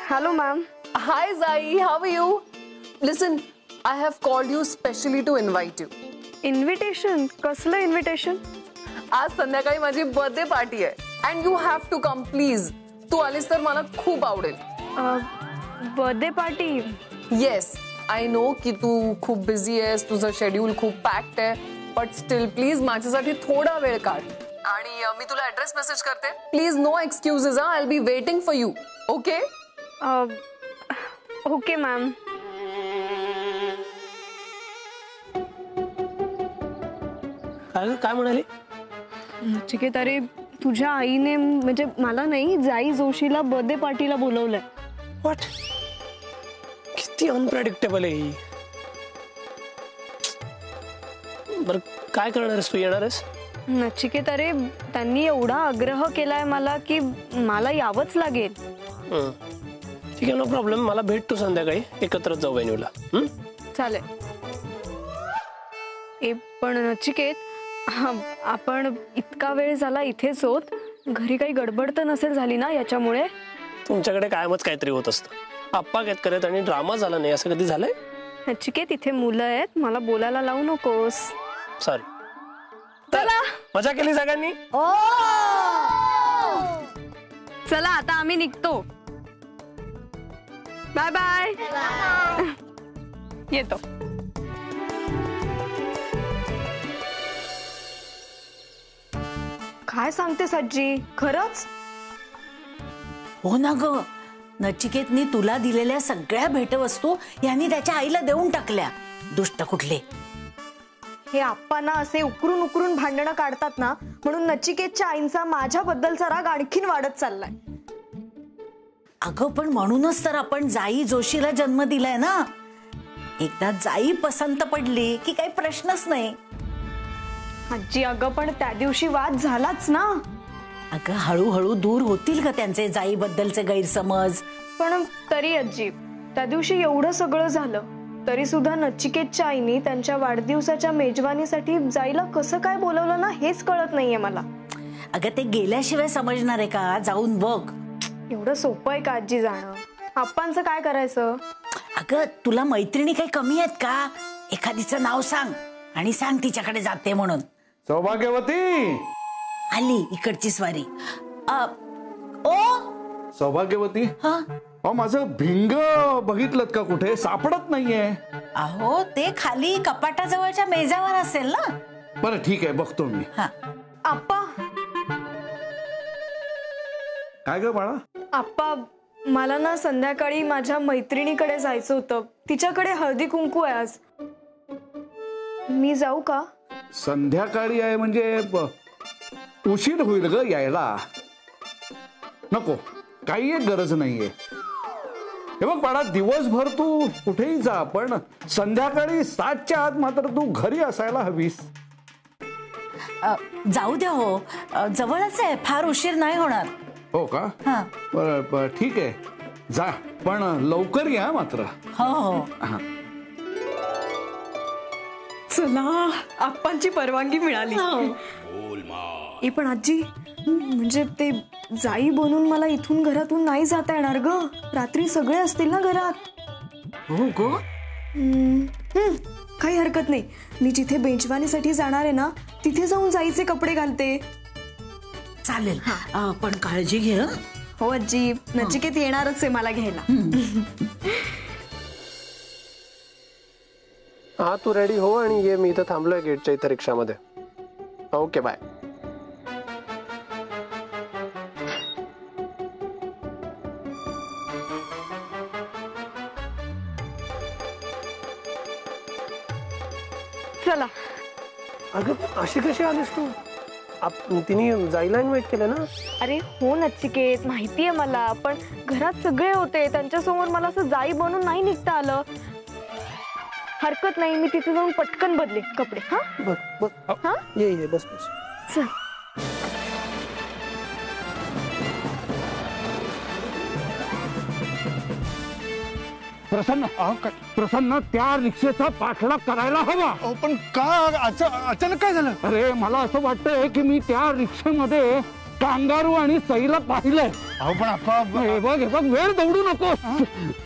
Hello, ma'am. Hi, Zai. How are you? Listen, I have called you specially to invite you. Invitation? कसलं invitation? आज संध्याकाळी माझी birthday party आहे and you have to come please. तू आलीस तर मला खूप आवडेल. Birthday party? Yes, I know की तू खूप बिझी आहेस, तुझं शेड्यूल खूप पॅक्ड आहे, but still please माझ्यासाठी थोडा वेळ काढ. आणि मी तुला ऍड्रेस मेसेज करते. Please no excuses. I'll be waiting for you. Okay? Okay ma'am. काय म्हणाली? ठीक आहे, तरी तुझ्या आईने म्हणजे मला नाही, जाई जोशीला बर्थडे पार्टीला बोलवलंय. व्हॉट? किती अनप्रेडिक्टेबल आहे ही. बरं काय करणार आहेस तू? येणार आहेस? नचिकेत, अरे त्यांनी एवढा आग्रह केलाय मला की मला यावंच लागेल. ठीक आहे, नो प्रॉब्लेम. मला भेट तू संध्याकाळी, एकत्रच जाऊ वेन्यूला. चालेल. पण नचिकेत, आपण इतका वेळ झाला इथेच होत, घरी काही गडबड तर नसेल झाली ना याच्यामुळे? तुमच्याकडे कायमच काहीतरी होत असतं. आप्पा काय करत आणि ड्रामा झाला नाही असं कधी झालंय? नचिकेत, इथे मुलं आहेत, मला बोलायला लावू नकोस. सॉरी. चला, मजा केली सगळ्यांनी. चला आता आम्ही निघतो. Bye bye. येतो. काय सांगतेस आजी? खरंच? हो ना ग, नचिकेतनी तुला दिलेल्या सगळ्या भेटवस्तू यांनी त्याच्या आईला देऊन टाकल्या. दुष्ट कुठले. हे आप्पांना असे उकरून उकरून भांडणं काढतात ना, म्हणून नचिकेतच्या आईंचा माझ्याबद्दलचा राग आणखीन वाढत चाललाय. अगं पण म्हणूनच तर आपण जाई जोशीला जन्म दिलाय ना. एकदा जाई पसंत पडली की काही प्रश्नच नाही. आजी, अगं पण त्या दिवशी वाद झालाच ना. अगं हळूहळू दूर होतील का त्यांचे जाई बद्दलचे गैरसमज. पण तरी आजी, त्या दिवशी एवढं सगळं झालं तरी सुद्धा नचिकेतच्या आईनी त्यांच्या वाढदिवसाच्या मेजवानीसाठी जाईला कसं काय बोलवलं ना, हेच कळत नाहीये मला. अगं ते गेल्याशिवाय समजणार आहे का? जाऊन बघ. एवढं सोपं आहे का आजी जाणं? आप्पांचं काय करायचं? अगं तुला मैत्रिणी काही कमी आहेत का? एखादीचं नाव सांग आणि सांग तिच्याकडे जाते म्हणून. सौभाग्यवती आली इकडची स्वारी. ओ सौभाग्यवती, हा माझं भिंग बघितलं का? कुठे सापडत नाहीये. अहो ते खाली कपाटाजवळच्या मेजावर असेल ना. बरं ठीक आहे, बघतो मी. हा. आप्पा. काय ग बाळा? आप्पा, मला ना संध्याकाळी माझ्या मैत्रिणीकडे जायचं होतं. तिच्याकडे हळदी कुंकू आहे आज. मी जाऊ का? संध्याकाळी आहे म्हणजे उशीर होईल ग यायला. नको, काही एक गरज नाहीये. हे बघ बाळा, दिवसभर तू कुठेही जा, पण संध्याकाळी 7च्या आत मात्र तू घरी असायला हवीस. जाऊ द्या हो, जवळच आहे, फार उशीर नाही होणार. हो का? हा. बरं ठीक आहे, जा, पण लवकर या मात्र. हो हो. चला, आप्पांची परवानगी मिळाली. पण आजी, म्हणजे ते जाई बनून मला इथून घरातून नाही जाता येणार ग. रात्री सगळे असतील ना घरात. हो ग. काही हरकत नाही. मी जिथे बेंचवानीसाठी जाणार आहे ना, तिथे जाऊन जाईचे कपडे घालते. चालेल. पण काळजी घे. हो आजी, नचिकेत येणारच आहे मला घ्यायला. हा, तू रेडी हो आणि ये. मी इथं थांबलोय गेटच्या इथं रिक्षामध्ये. Okay, bye. चला. अगं अशी कशी आलीस तू? तिने जायला इन्व्हाइट केलं ना? अरे हो नचिकेत, माहितीये मला, पण घरात सगळे होते, त्यांच्यासमोर मला असं जाई बनून नाही निघता आलं. हरकत नाही, मी तिथे जाऊन पटकन बदले कपडे. हा बस. हा, ये बस. चल. प्रसन्न प्रसन्न त्या रिक्षेचा पाठलाग करायला हवा. पण का अचानक काय झालं? अरे मला असं वाटतंय की मी त्या रिक्षेमध्ये कांगारू आणि सईला पाहिलंय. पण आप्पा हे बघ वेळ दौडू नकोस.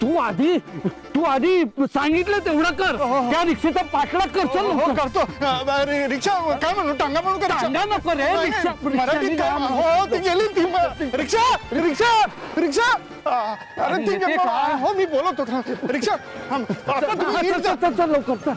तू आधी सांगितलं तेवढं कर. त्या रिक्षेचा पाठलाग कर. चल हो करतो. रिक्षा काय म्हणू टांगा म्हणू का? टांगा नको रे. मराठीत काय? हो ती गेली ती रिक्षा रिक्षा रिक्षा. अरे ती हो मी बोलतो रिक्षा. चल लवकर.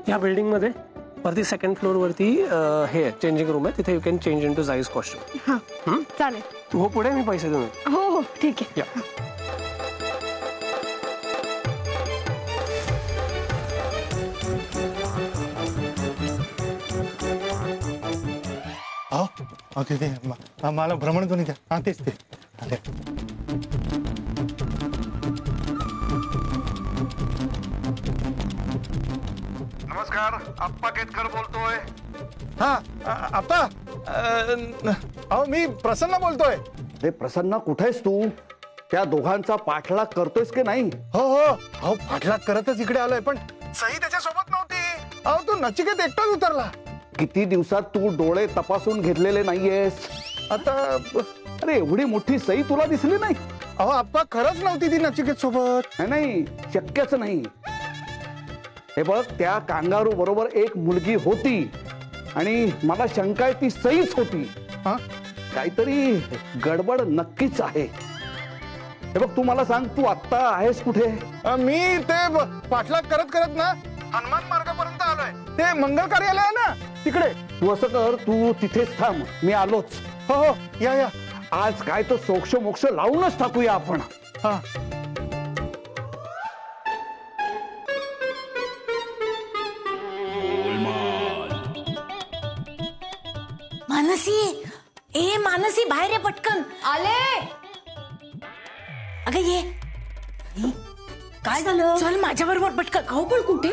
या बिल्डिंग मध्ये वरती सेकंड फ्लोर वरती हे चेंजिंग रूम आहे. तिथे you can change into जाईज कॉस्ट्यूम. हा चालेल. तू हो पुढे, मी पैसे देऊन. हो ठीक आहे. मला भ्रमणध्वनी द्या. हा तेच ते. नमस्कार, आप्पा केतकर बोलतोय. हा आप्पा अहो मी प्रसन्न बोलतोय. अरे प्रसन्न, कुठेस तू? त्या दोघांचा पाठलाग करतोयस की नाही? हो अहो पाठलाग करतच इकडे आलोय, पण सई त्याच्यासोबत नव्हती. अहो तू नचिकेत एकटाच उतरला. किती दिवसात तू डोळे तपासून घेतलेले नाहीयेस? आता अरे एवढी मोठी सई तुला दिसली नाही? अहो आप्पा खरंच नव्हती ती नचिकेत सोबत. नाही, शक्यच नाही. हे बघ, त्या कांगारू बरोबर एक मुलगी होती आणि मला शंका आहे ती सईच होती. काहीतरी गडबड नक्कीच आहे. हे बघ, तू मला सांग, तू आत्ता आहेस कुठे? मी ते पाठलाग करत करत ना हनुमान मार्गापर्यंत आलोय. ते मंगल कार्यालय आहे ना तिकडे. तू असं कर, तू तिथेच थांब, मी आलोच. हो या. आज काय तो सोक्ष मोक्ष लावूनच टाकूया आपण. हा मानसी बाहेर ये पटकन. आले. अगं ये. काय झालं? चल माझ्या बरोबर पटकन. अहो पण कुठे?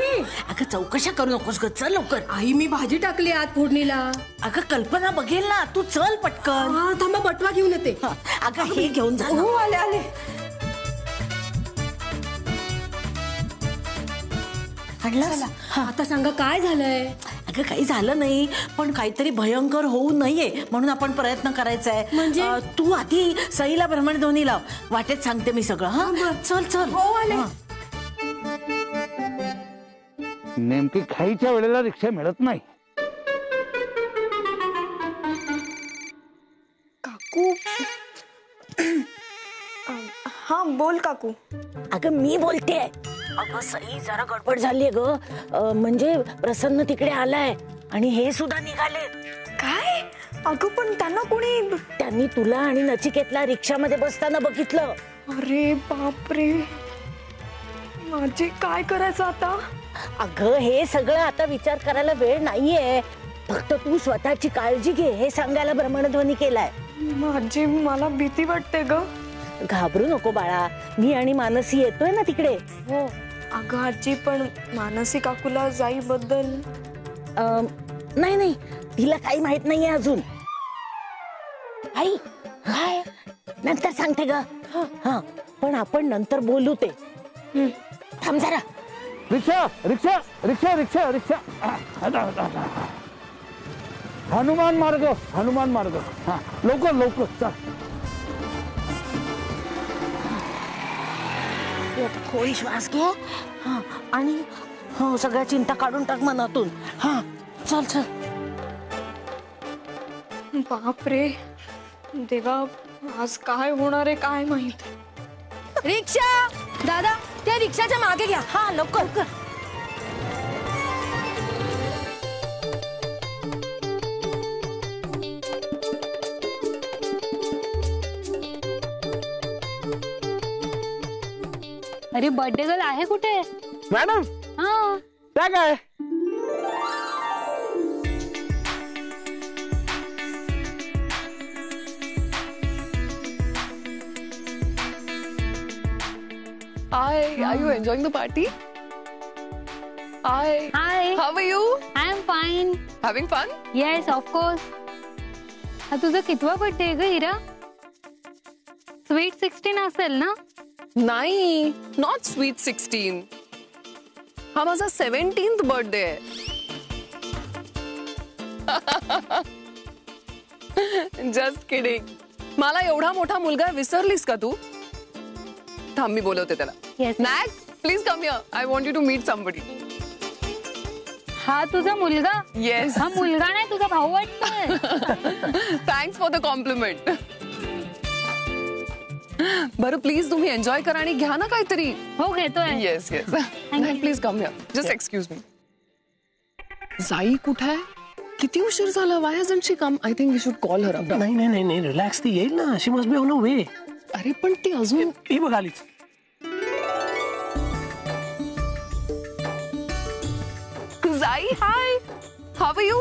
अगं चौकशा करू नकोस ग, चल लवकर. आई मी भाजी टाकली आत फोडणीला. अगं कल्पना बघेल ना, तू चल पटकन. हा थांबा, बटवा घेऊन येते. अगं हे घेऊन जा. हो आले. आणलं? आता सांगा काय झालंय? अगं काही झालं नाही, पण काहीतरी भयंकर होऊ नये म्हणून आपण प्रयत्न करायचा आहे. म्हणजे? तू आधी सईला भ्रमणध्वनी लाव, वाटेत सांगते मी सगळं. हा चल. हो आले. नेमकी खाईच्या वेळेला रिक्षा मिळत नाही. काकू. हा बोल काकू. अगं मी बोलते. अगं सई जरा गडबड झालीये ग. म्हणजे प्रसन्न तिकडे आलाय आणि हे सुद्धा निघाले. काय? अगं पण त्यांनी तुला आणि नचिकेतला रिक्षामध्ये बसताना बघितलं. अरे बापरे, माझे काय करायचं आता? अगं हे सगळं आता विचार करायला वेळ नाहीये. फक्त तू स्वतःची काळजी घे हे सांगायला भ्रमणध्वनी केलाय. माझी मला भीती वाटते ग. घाबरू नको बाळा, मी आणि मानसी येतोय ना तिकडे. हो अगं आजी, पण मानसी काकूला जाई बद्दल नाही तिला काही माहित नाहीये अजून. आई काय नंतर सांगते ग. हा पण आपण नंतर बोलू ते. थांब जरा. रिक्षा रिक्षा रिक्षा रिक्षा रिक्षा. हनुमान मार्ग. हा लवकर चल. खोल श्वास घे. हा आणि हो सगळ्या चिंता काढून टाक मनातून. हा चल. बापरे देवा, आज काय होणार आहे काय माहित. रिक्षा दादा, त्या रिक्षाच्या मागे घ्या. हा लवकर. अरे बर्थडे गर्ल आहे कुठे? मॅडम हा त्या काय? Hi, are you enjoying the party? Hi. Hi. How are you? I am fine. Having fun? Yes, of course. हा तुझा कितवा बर्थडे आहे ग हिरा? स्वीट 16 असेल ना? नाही, not sweet 16. हा माझा 17th बर्थडे आहे. Just kidding. मला एवढा मोठा मुलगा विसरलीस का तू? थांब मी बोलवते त्याला. Yes. नॅक, please come here. I want you to meet somebody. हा तुझा मुलगा? येस. हा मुलगा नाही तुझा भाऊ वाटतोय. Thanks for the compliment. बरं प्लीज तुम्ही एन्जॉय करा आणि घ्या ना काहीतरी. हो घेतोय. Yes yes. Please come here. Just excuse me. Jai कुठे आहे? किती उशीर झाला? Why hasn't she come? I think we should call her. नाही रिलॅक्स, ती येईल ना. She must be on a way. अरे पण ती अजून. ही बघ आलीच. Jai, hi. How are you?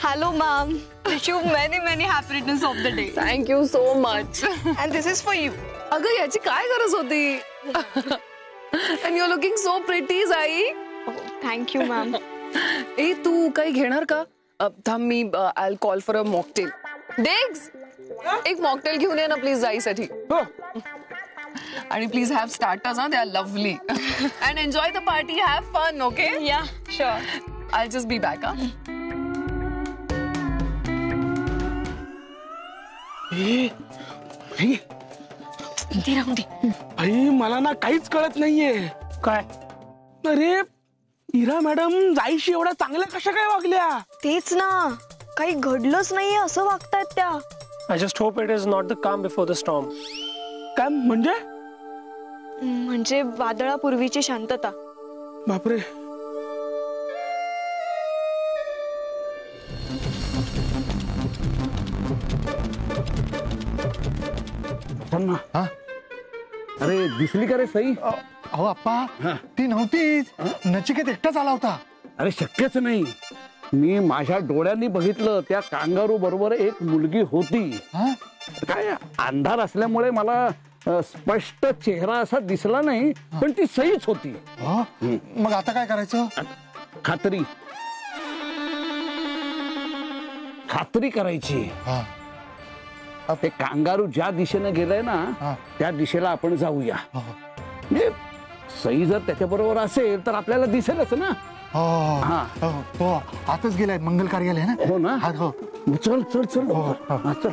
Hello, ma'am. Wish you many happy returns of the day. Thank you so much. And this is for you. अगं याची काय गरज होती? And you're looking so pretty, जाई. Oh, thank you, ma'am. ए तू काही घेणार का? थांब मी I call for a mocktail. डेग्स, एक मॉकटेल घेऊन ये ना प्लीज जाईसाठी. आणि please have starters. They are lovely. And enjoy the party. Have fun. Okay? Yeah, sure. I just be back. भाई मला ना काहीच कळत नाहीये. काय? अरे इरा मॅडम जाईशी एवढ्या चांगल्या कशा काय वागल्या? तेच ना, काही घडलंच नाहीये असं वागतायत त्या. I just hope it is not the काम बिफोर द स्टॉर्म. काय म्हणजे वादळापूर्वीची शांतता. बापरे. अरे दिसली का रे सई? अहो आप्पा, ती नव्हतीच. नचिकेत एकटाच आला होता. अरे शक्यच नाही. मी माझ्या डोळ्यांनी बघितलं. त्या कांगारू बरोबर एक मुलगी होती. काय अंधार असल्यामुळे मला स्पष्ट चेहरा असा दिसला नाही, पण ती सईच होती. मग आता काय करायचं? खात्री करायची. ते कांगारू ज्या दिशेने गेलंय ना त्या दिशेला आपण जाऊया. म्हणजे सई जर त्याच्या बरोबर असेल तर आपल्याला दिसेलच ना. हो आताच गेलाय मंगल कार्यालय ना. हो ना. हो चल चल चल. चल.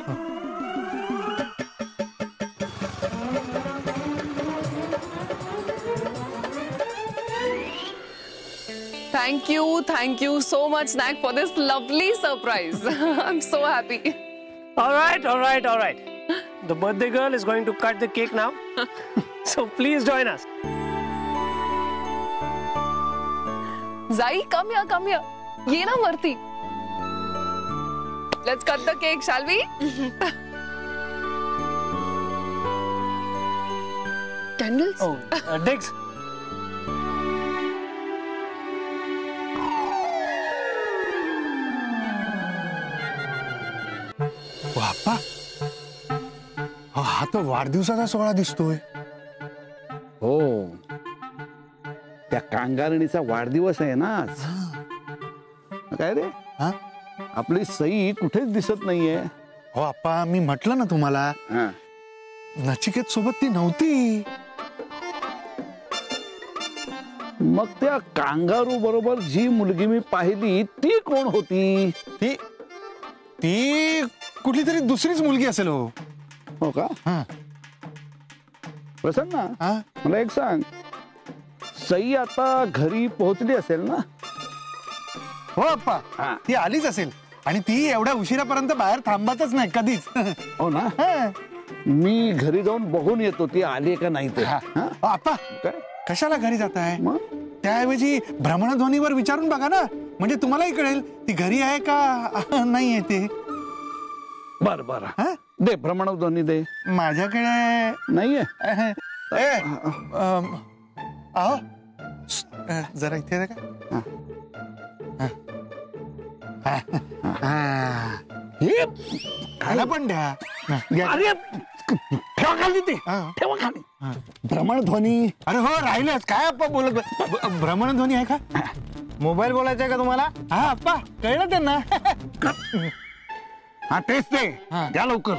Thank you so much, Snack, for this lovely surprise. I'm so happy. All right. The birthday girl is going to cut the cake now. So please join us. Zai, come here. Ye na Marti. Let's cut the cake, shall we? Candles? Oh, Diggs. बाप्पा, हा तर वाढदिवसाचा सोहळा दिसतोय. हो, त्या कांगारणीचा वाढदिवस आहे ना आज. काय रे, आपली सई कुठेच दिसत नाहीये. हो आप्पा, मी म्हटलं ना तुम्हाला, नचिकेत सोबत ती नव्हती. मग त्या कांगारू बरोबर जी मुलगी मी पाहिली ती कोण होती? ती कुठली तरी दुसरीच मुलगी असेल. हो का? प्रसन्न, मला एक सांग, सई आता घरी पोहोचली असेल ना? हो अप्पा, ती आलीच असेल. आणि ती एवढ्या उशिरापर्यंत बाहेर थांबतच नाही कधीच. हो ना. मी घरी जाऊन बघून येतो ती आली का नाही ते. अप्पा, कशाला घरी जाताय? त्याऐवजी भ्रमणध्वनीवर विचारून बघा ना, म्हणजे तुम्हालाही कळेल ती घरी आहे का नाहीये ते. बर दे, भ्रमणध्वनी दे. माझ्याकडे नाहीये. अहो जरा इथे का. खायला पण द्या. अरे ठेवा खाली ते ठेवा खाली. भ्रमणध्वनी. अरे हो राहिलंच काय आप्पा बोलत भ्रमणध्वनी आहे का? मोबाईल बोलायचा का तुम्हाला? हा आप्पा कळलं त्यांना. हा तेच ते द्या लवकर.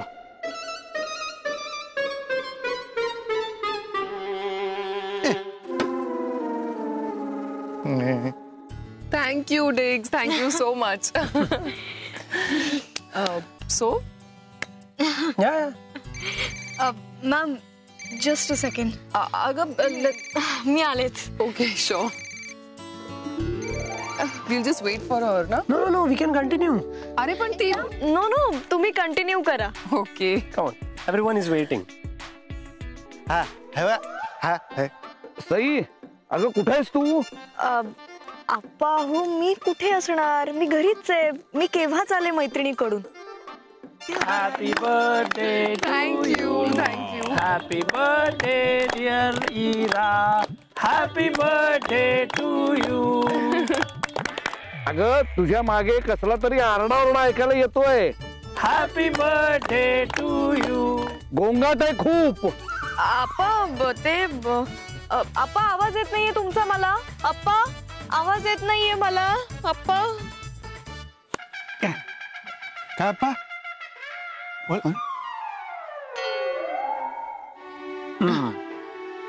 थँक्यू डिग्स, thank you so much. So ma'am just a second. अगं मी आलेच. Okay so. Will just wait for her ना. No, no, no, we can continue. अरे पण ती. नो नो तुम्ही कंटिन्यू करा. Okay. Come on, everyone is waiting. हा ठेवा. हा सई अगं कुठे आहेस तू? आप्पा हो मी कुठे असणार, मी घरीच आहे. मी केव्हाच आले मैत्रिणीकडून. Happy birthday thank you thank you. Happy birthday dear Ira. Happy birthday to you. अगं तुझ्या मागे कसला तरी आरडाओरडा ऐकायला येतोय. Happy birthday to you. गोंगाट आहे खूप. आप्पा ते आप्पा आवाज येत नाहीये तुमचा मला. आप्पा आवाज येत नाहीये मला. आप्पा काय आप्पा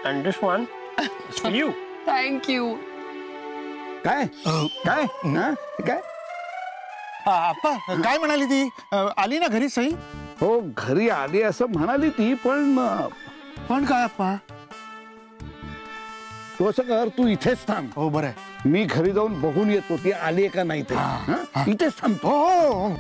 And this one is for you. Thank you. काय काय हा? काय? आप्पा काय म्हणाली ती? आली ना घरी सई? हो घरी आली असं म्हणाली ती पण काय आप्पा? तू असं कर तू इथेच थांब. हो बरं आहे. मी घरी जाऊन बघून येतो ती आली का नाही ते. हा? इथेच थांबतो. हो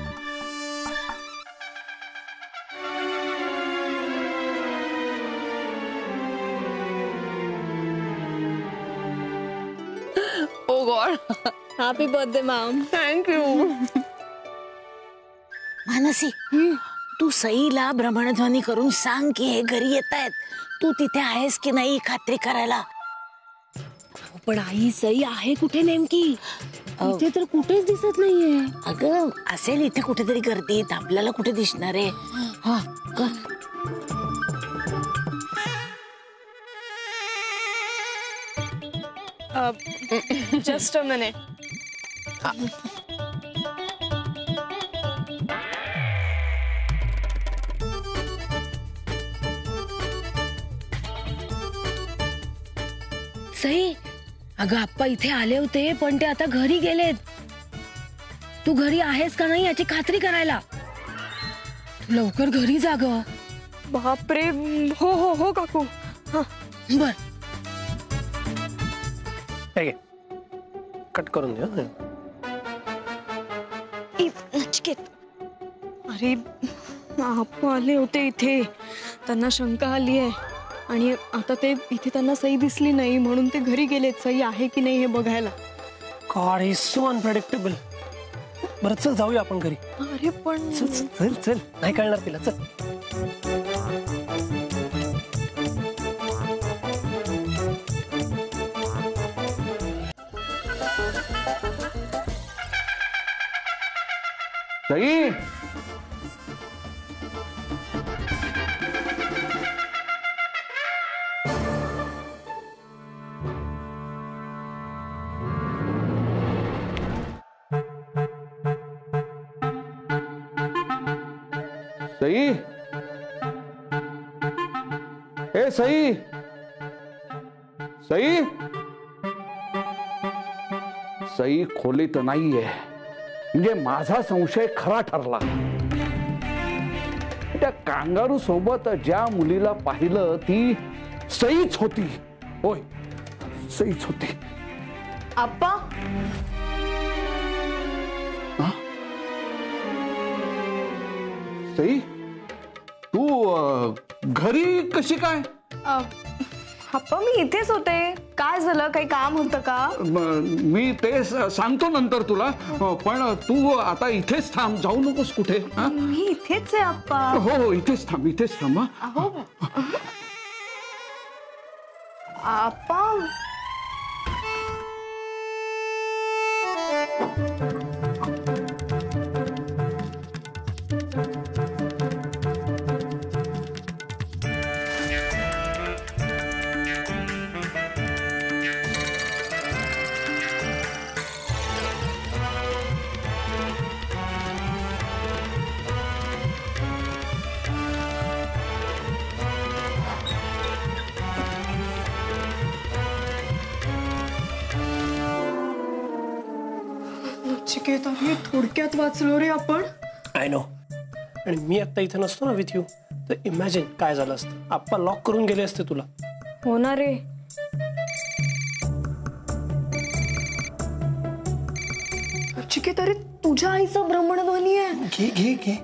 oh God. Happy birthday ma'am. Thank you. Mansi तू सईला भ्रमणध्वनी करून सांग की हे घरी येत आहेत. तू तिथे आहेस की नाही खात्री करायला. पण आई सई आहे कुठे नेमकी? इथे तर कुठेच दिसत नाहीये. अगं असेल इथे कुठेतरी गर्दीत, आपल्याला कुठे दिसणार आहे. हा कर. Just a minute. सई अगं आप्पा इथे आले होते पण ते आता घरी गेलेत. तू घरी आहेस का नाही याची खात्री करायला. तू लवकर घरी जा ग. बापरे. हो हो हो काकू. बर ठीक आहे कट करून देऊ. नचिकेत अरे आप्पा आले होते इथे, त्यांना शंका आली आहे आणि आता ते इथे त्यांना सई दिसली नाही म्हणून ते घरी गेलेत सई आहे की नाही हे बघायला. God, he is so unpredictable. बरं चल जाऊया आपण घरी. अरे पण चल चल चल नाही कळणार तिला. चल. सई सई ए सई सई सई खोलीत नाहीये. म्हणजे माझा संशय खरा ठरला. त्या कांगारू सोबत ज्या मुलीला पाहिलं ती सईच होती. होय सईच होती. आप्पा सई तू घरी कशी काय? आप्पा मी इथेच होते. काय झालं, काही काम होतं का? मी ते सांगतो नंतर तुला. पण तू आता इथेच थांब, जाऊ नकोस कुठे. मी इथेच आहे आप्पा. हो हो इथेच थांब, इथेच थांब. अहो आप्पा नचिकेत अरे थोडक्यात वाचलो रे आपण. I know. आणि मी आता इथे नसतो ना विथ यू तर इमॅजिन काय झालं असतं. आप्पा लॉक करून गेले असते तुला. हो ना रे. नचिकेत अरे तुझ्या आईचं भ्रमणध्वनी आहे. घे घे घे.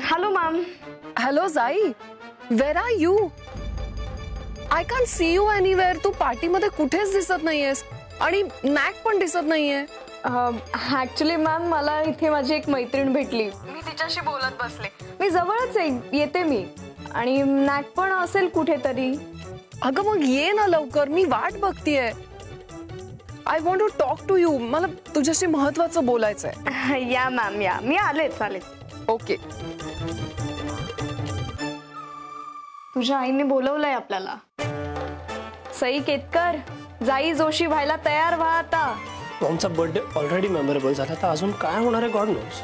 Hello ma'am. Hello Jai, where are you? I can see you anywhere. तू पार्टीमध्ये कुठेच दिसत नाहीयेस आणि नॅक पण दिसत नाहीये. ऍक्च्युली मॅम मला इथे माझी एक मैत्रीण भेटली, मी तिच्याशी बोलत बसले. मी जवळच आहे, येते मी. आणि नॅक पण असेल कुठेतरी. अगं मग ये ना लवकर, मी वाट बघतीये. I want to talk to you. मला तुझ्याशी महत्वाचं बोलायचंय. या मॅम या, मी आलेच. ओके. तुझ्या आईने बोलवलंय आपल्याला. सई केतकर, जाई जोशी व्हायला तयार व्हा आता. आमचा बर्थडे ऑलरेडी मेमोरेबल झाला तर अजून काय होणार आहे गॉड नोस.